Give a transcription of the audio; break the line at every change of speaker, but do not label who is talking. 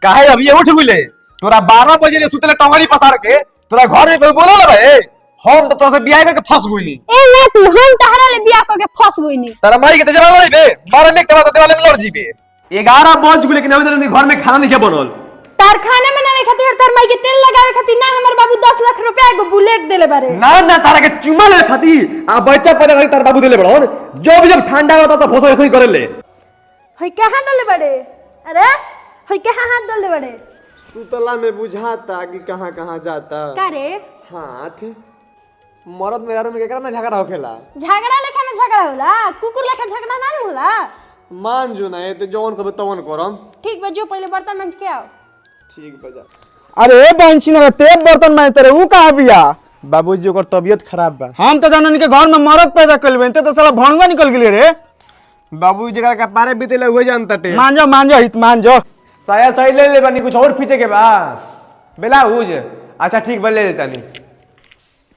काहे अभी उठ गुले तोरा 12 बजे ले सुतले टंगड़ी पसार के तोरा घर में कोई बोलल बे हम तो तोसे बियाह करके फंस गइनी
ए ना तू हम तहरा ले बियाह करके फंस गइनी
तारा माई के जवाब नहीं बे 12 मिनट के बाद देवाले में लड़ जीबे 11 बज गुले के नवे दिन घर में खाना नहीं बनल
तार खाना बनावे खातिर तार माई के तेल लगावे खातिर ना हमर बाबू 10 लाख रुपया एगो बुलेट देले बारे
ना ना तारा के चुमा ले खातिर आ बच्चा पैदा कर तार बाबू देले बड़न जब ठंडा होता तो भोसो ऐसे ही करे ले
हई कहां डले बड़े अरे हई कहां हाथ डले बड़े
सुतला में बुझाता कि कहां जाता
का रे
हाथ मरद मेरा में केकरा में झगड़ा होखेला
झगड़ा लेखा में झगड़ा होला कुकुर लेखा झगड़ा ना होला
मान जो ना ए ते जवन करबे तवन करम
ठीक बा जो पहले बर्तन मांज के आओ
ठीक बजा
अरे बंची ना ते बर्तन में तेरे ऊ कहां बिया
बाबूजी ओकर तबीयत खराब बा
हम तो जानन के घर में मरद पैदा कइलबे ते तो साला भणुआ निकल गेले रे
बाबूजी जगह का पारे बीतेला हुए जानता टे
मांजो हित मांजो
साया सही ले ले बानी कुछ और पीछे के बा ब्लाउज अच्छा ठीक बा ले लेता नहीं